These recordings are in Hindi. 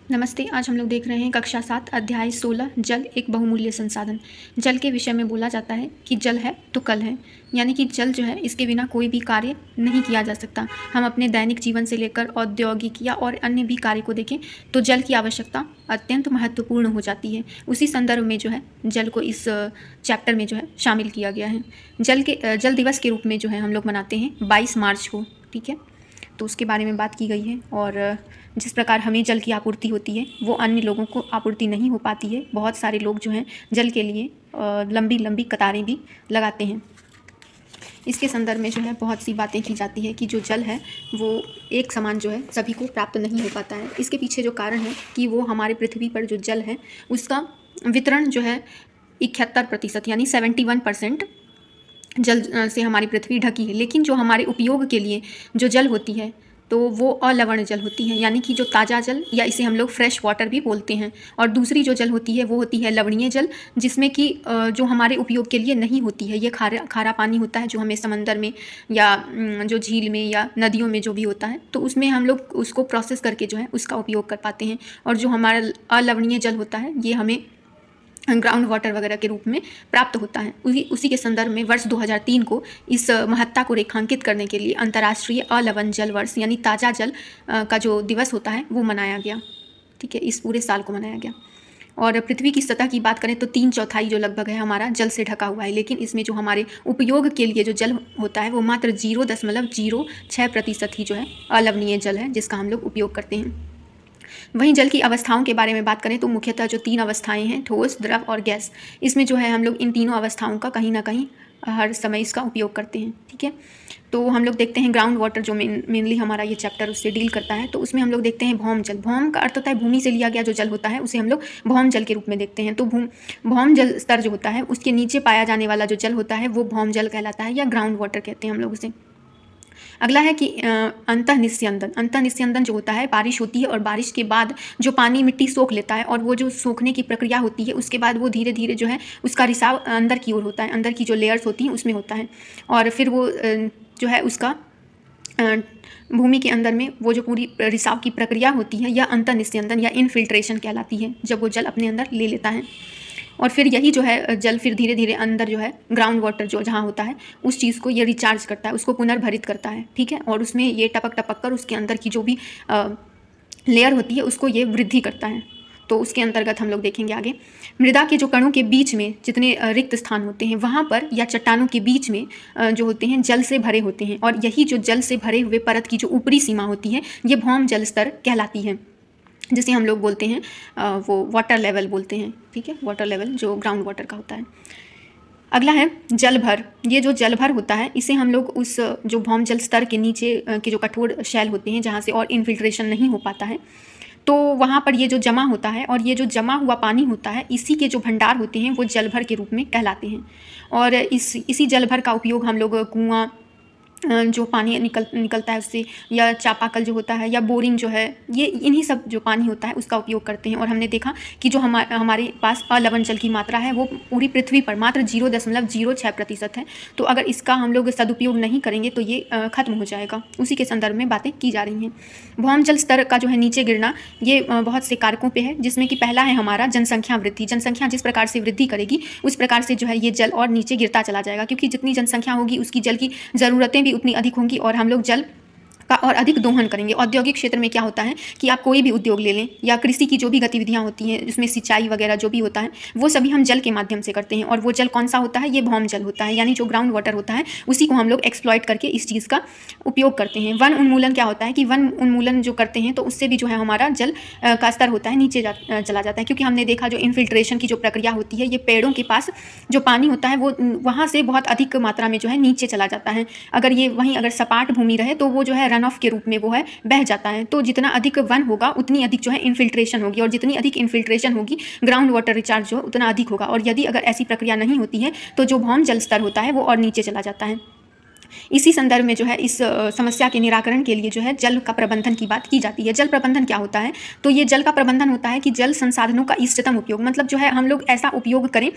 नमस्ते। आज हम लोग देख रहे हैं कक्षा 7 अध्याय 16 जल एक बहुमूल्य संसाधन। जल के विषय में बोला जाता है कि जल है तो कल है, यानी कि जल जो है इसके बिना कोई भी कार्य नहीं किया जा सकता। हम अपने दैनिक जीवन से लेकर औद्योगिक या और अन्य भी कार्य को देखें तो जल की आवश्यकता अत्यंत महत्वपूर्ण हो जाती है। उसी संदर्भ में जो है जल को इस चैप्टर में जो है शामिल किया गया है। जल दिवस के रूप में जो है हम लोग मनाते हैं 22 मार्च को, ठीक है। तो उसके बारे में बात की गई है और जिस प्रकार हमें जल की आपूर्ति होती है वो अन्य लोगों को आपूर्ति नहीं हो पाती है। बहुत सारे लोग जो हैं जल के लिए लंबी लंबी कतारें भी लगाते हैं। इसके संदर्भ में जो है बहुत सी बातें की जाती है कि जो जल है वो एक समान जो है सभी को प्राप्त नहीं हो पाता है। इसके पीछे जो कारण है कि वो हमारे पृथ्वी पर जो जल है उसका वितरण जो है 71% यानी 71% जल से हमारी पृथ्वी ढकी है। लेकिन जो हमारे उपयोग के लिए जो जल होती है तो वो अलवण जल होती है, यानी कि जो ताज़ा जल या इसे हम लोग फ्रेश वाटर भी बोलते हैं। और दूसरी जो जल होती है वो होती है लवणीय जल, जिसमें कि जो हमारे उपयोग के लिए नहीं होती है। ये खारा पानी होता है जो हमें समंदर में या जो झील में या नदियों में जो भी होता है तो उसमें हम लोग उसको प्रोसेस करके जो है उसका उपयोग कर पाते हैं। और जो हमारा अलवणीय जल होता है ये हमें ग्राउंड वाटर वगैरह के रूप में प्राप्त होता है। उसी के संदर्भ में वर्ष 2003 को इस महत्ता को रेखांकित करने के लिए अंतर्राष्ट्रीय अलवण जल वर्ष यानी ताज़ा जल का जो दिवस होता है वो मनाया गया, ठीक है। इस पूरे साल को मनाया गया। और पृथ्वी की सतह की बात करें तो 3/4 जो लगभग है हमारा जल से ढका हुआ है, लेकिन इसमें जो हमारे उपयोग के लिए जो जल होता है वो मात्र 0.06% ही जो है अलवणीय जल है जिसका हम लोग उपयोग करते हैं। वहीं जल की अवस्थाओं के बारे में बात करें तो मुख्यतः जो 3 अवस्थाएं हैं, ठोस, द्रव और गैस, इसमें जो है हम लोग इन तीनों अवस्थाओं का कहीं ना कहीं हर समय इसका उपयोग करते हैं, ठीक है। तो हम लोग देखते हैं ग्राउंड वाटर जो मेनली हमारा ये चैप्टर उससे डील करता है, तो उसमें हम लोग देखते हैं भौम जल। भौम का अर्थ होता है भूमि से लिया गया जो जल होता है उसे हम लोग भौम जल के रूप में देखते हैं। तो भौम जल स्तर जो होता है उसके नीचे पाया जाने वाला जो जल होता है वो भौम जल कहलाता है या ग्राउंड वाटर कहते हैं हम लोग उसे। अगला है कि अंतःनिस्यंदन। अंतःनिस्यंदन जो होता है बारिश होती है और बारिश के बाद जो पानी मिट्टी सोख लेता है और वो जो सोखने की प्रक्रिया होती है उसके बाद वो धीरे धीरे जो है उसका रिसाव अंदर की ओर होता है, अंदर की जो लेयर्स होती हैं उसमें होता है। और फिर वो जो है उसका भूमि के अंदर में वो जो पूरी रिसाव की प्रक्रिया होती है या अंतःनिस्यंदन या इनफिल्ट्रेशन कहलाती है, जब वो जल अपने अंदर ले लेता है। और फिर यही जो है जल फिर धीरे धीरे अंदर जो है ग्राउंड वाटर जो जहाँ होता है उस चीज़ को ये रिचार्ज करता है, उसको पुनर्भरित करता है, ठीक है। और उसमें ये टपक टपक कर उसके अंदर की जो भी लेयर होती है उसको ये वृद्धि करता है। तो उसके अंतर्गत हम लोग देखेंगे आगे मृदा के जो कणों के बीच में जितने रिक्त स्थान होते हैं वहाँ पर या चट्टानों के बीच में जो होते हैं जल से भरे होते हैं। और यही जो जल से भरे हुए परत की जो ऊपरी सीमा होती है ये भौम जल स्तर कहलाती है, जिसे हम लोग बोलते हैं वो वाटर लेवल बोलते हैं, ठीक है। वाटर लेवल जो ग्राउंड वाटर का होता है। अगला है जलभर। ये जो जलभर होता है इसे हम लोग उस जो भौम जल स्तर के नीचे के जो कठोर शैल होते हैं जहाँ से और इन्फिल्ट्रेशन नहीं हो पाता है तो वहाँ पर ये जो जमा होता है और ये जो जमा हुआ पानी होता है इसी के जो भंडार होते हैं वो जलभर के रूप में कहलाते हैं। और इसी जलभर का उपयोग हम लोग कुआँ जो पानी निकलता है उससे या चापाकल जो होता है या बोरिंग जो है ये इन्हीं सब जो पानी होता है उसका उपयोग करते हैं। और हमने देखा कि जो हमारे पास अलवण जल की मात्रा है वो पूरी पृथ्वी पर मात्र 0.06% है। तो अगर इसका हम लोग सदुपयोग नहीं करेंगे तो ये खत्म हो जाएगा। उसी के संदर्भ में बातें की जा रही हैं। भौम जल स्तर का जो है नीचे गिरना ये बहुत से कारकों पर है, जिसमें कि पहला है हमारा जनसंख्या वृद्धि। जनसंख्या जिस प्रकार से वृद्धि करेगी उस प्रकार से जो है ये जल और नीचे गिरता चला जाएगा, क्योंकि जितनी जनसंख्या होगी उसकी जल की ज़रूरतें भी उतनी अधिक होंगी और हम लोग जल का और अधिक दोहन करेंगे। औद्योगिक क्षेत्र में क्या होता है कि आप कोई भी उद्योग ले लें या कृषि की जो भी गतिविधियां होती हैं जिसमें सिंचाई वगैरह जो भी होता है वो सभी हम जल के माध्यम से करते हैं। और वो जल कौन सा होता है, ये भौम जल होता है, यानी जो ग्राउंड वाटर होता है उसी को हम लोग एक्सप्लॉइट करके इस चीज़ का उपयोग करते हैं। वन उन्मूलन क्या होता है कि वन उन्मूलन जो करते हैं तो उससे भी जो है हमारा जल का स्तर होता है नीचे चला जाता है, क्योंकि हमने देखा जो इन्फिल्ट्रेशन की जो प्रक्रिया होती है ये पेड़ों के पास जो पानी होता है वो वहाँ से बहुत अधिक मात्रा में जो है नीचे चला जाता है। अगर ये वहीं अगर सपाट भूमि रहे तो वो जो है रन ऑफ के रूप में वो है बह जाता है। तो जितना अधिक वन होगा उतनी अधिक जो है इन्फिल्ट्रेशन होगी और जितनी अधिक इन्फिल्ट्रेशन होगी ग्राउंड वाटर रिचार्ज जो उतना अधिक होगा। और यदि अगर ऐसी प्रक्रिया नहीं होती है तो जो भौम जल स्तर होता है वो और नीचे चला जाता है। इसी संदर्भ में जो है इस समस्या के निराकरण के लिए जो है जल का प्रबंधन की बात की जाती है। जल प्रबंधन क्या होता है? तो ये जल का प्रबंधन होता है कि जल संसाधनों का इष्टतम उपयोग, मतलब जो है हम लोग ऐसा उपयोग करें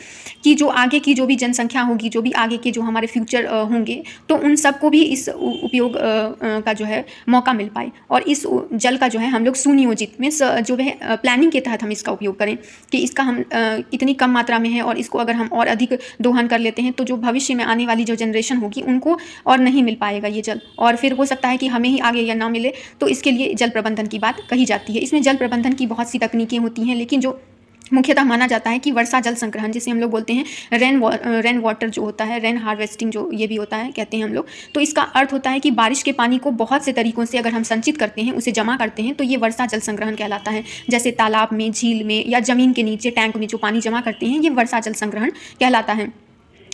कि जो आगे की जो भी जनसंख्या होगी, जो भी आगे के जो हमारे फ्यूचर होंगे, तो उन सबको भी इस उपयोग का जो है मौका मिल पाए। और इस जल का जो है हम लोग सुनियोजित में जो है प्लानिंग के तहत हम इसका उपयोग करें कि इसका हम इतनी कम मात्रा में है और इसको अगर हम और अधिक दोहन कर लेते हैं तो जो भविष्य में आने वाली जो जनरेशन होगी उनको और नहीं मिल पाएगा ये जल, और फिर हो सकता है कि हमें ही आगे या ना मिले। तो इसके लिए जल प्रबंधन की बात कही जाती है। इसमें जल प्रबंधन की बहुत सी तकनीकें होती हैं, लेकिन जो मुख्यतः माना जाता है कि वर्षा जल संग्रहण, जिसे हम लोग बोलते हैं रेन वाटर जो होता है, रेन हार्वेस्टिंग जो ये भी होता है कहते हैं हम लोग। तो इसका अर्थ होता है कि बारिश के पानी को बहुत से तरीकों से अगर हम संचित करते हैं, उसे जमा करते हैं, तो ये वर्षा जल संग्रहण कहलाता है। जैसे तालाब में, झील में या ज़मीन के नीचे टैंक में जो पानी जमा करते हैं, ये वर्षा जल संग्रहण कहलाता है।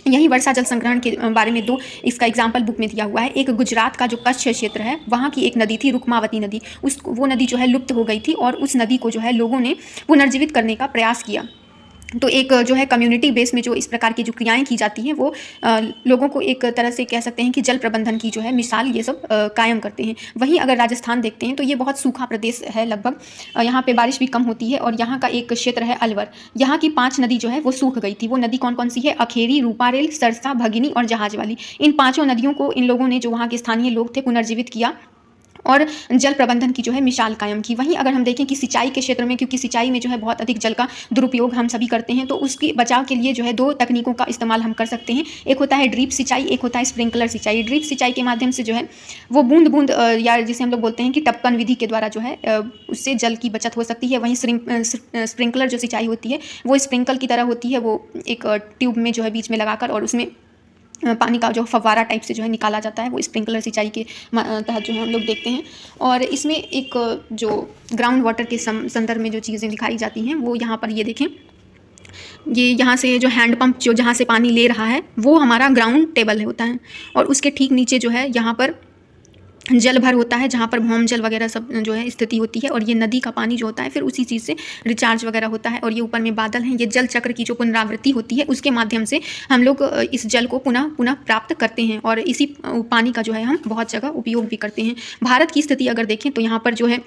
यही वर्षा जल संग्रहण के बारे में दो इसका एग्जाम्पल बुक में दिया हुआ है। एक गुजरात का जो कच्छ क्षेत्र है, वहाँ की एक नदी थी रुक्मावती नदी, वो नदी जो है लुप्त हो गई थी और उस नदी को जो है लोगों ने पुनर्जीवित करने का प्रयास किया। तो एक जो है कम्युनिटी बेस में जो इस प्रकार की जो क्रियाएं की जाती हैं, वो लोगों को एक तरह से कह सकते हैं कि जल प्रबंधन की जो है मिसाल ये सब कायम करते हैं। वहीं अगर राजस्थान देखते हैं तो ये बहुत सूखा प्रदेश है लगभग, यहाँ पे बारिश भी कम होती है। और यहाँ का एक क्षेत्र है अलवर, यहाँ की 5 नदी जो है वो सूख गई थी। वो नदी कौन कौन सी है? अखेरी, रूपारेल, सरसा, भगिनी और जहाज वाली। इन 5 नदियों को इन लोगों ने, जो वहाँ के स्थानीय लोग थे, पुनर्जीवित किया और जल प्रबंधन की जो है मिसाल कायम की। वहीं अगर हम देखें कि सिंचाई के क्षेत्र में, क्योंकि सिंचाई में जो है बहुत अधिक जल का दुरुपयोग हम सभी करते हैं, तो उसके बचाव के लिए जो है 2 तकनीकों का इस्तेमाल हम कर सकते हैं। एक होता है ड्रिप सिंचाई, एक होता है स्प्रिंकलर सिंचाई। ड्रिप सिंचाई के माध्यम से जो है वो बूंद बूंद या जिसे हम लोग बोलते हैं कि टपकन विधि के द्वारा जो है उससे जल की बचत हो सकती है। वहीं स्प्रिंकलर जो सिंचाई होती है वो स्प्रिंकल की तरह होती है, वो एक ट्यूब में जो है बीच में लगाकर और उसमें पानी का जो फव्वारा टाइप से जो है निकाला जाता है, वो स्प्रिंकलर सिंचाई के तहत जो है हम लोग देखते हैं। और इसमें एक जो ग्राउंड वाटर के संदर्भ में जो चीज़ें दिखाई जाती हैं, वो यहाँ पर ये देखें, ये यहाँ से जो हैंड पंप जो जहाँ से पानी ले रहा है वो हमारा ग्राउंड टेबल होता है, और उसके ठीक नीचे जो है यहाँ पर जल भर होता है, जहाँ पर भौम जल वगैरह सब जो है स्थिति होती है। और ये नदी का पानी जो होता है फिर उसी चीज़ से रिचार्ज वगैरह होता है। और ये ऊपर में बादल हैं, ये जल चक्र की जो पुनरावृत्ति होती है उसके माध्यम से हम लोग इस जल को पुनः प्राप्त करते हैं, और इसी पानी का जो है हम बहुत जगह उपयोग भी करते हैं। भारत की स्थिति अगर देखें तो यहाँ पर जो है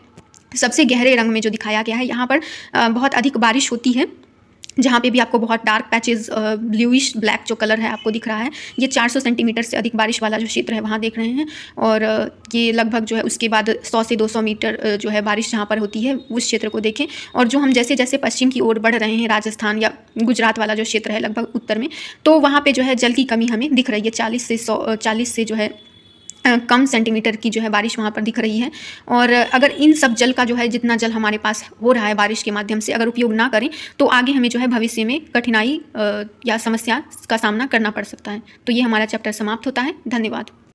सबसे गहरे रंग में जो दिखाया गया है, यहाँ पर बहुत अधिक बारिश होती है। जहाँ पे भी आपको बहुत डार्क पैचेस ब्लूइश ब्लैक जो कलर है आपको दिख रहा है, ये 400 सेंटीमीटर से अधिक बारिश वाला जो क्षेत्र है वहाँ देख रहे हैं। और ये लगभग जो है उसके बाद 100 से 200 मीटर जो है बारिश जहाँ पर होती है उस क्षेत्र को देखें। और जो हम जैसे जैसे पश्चिम की ओर बढ़ रहे हैं, राजस्थान या गुजरात वाला जो क्षेत्र है लगभग उत्तर में, तो वहाँ पर जो है जल की कमी हमें दिख रही है। 40 से जो है कम सेंटीमीटर की जो है बारिश वहाँ पर दिख रही है। और अगर इन सब जल का जो है जितना जल हमारे पास हो रहा है बारिश के माध्यम से अगर उपयोग ना करें, तो आगे हमें जो है भविष्य में कठिनाई या समस्या का सामना करना पड़ सकता है। तो ये हमारा चैप्टर समाप्त होता है। धन्यवाद।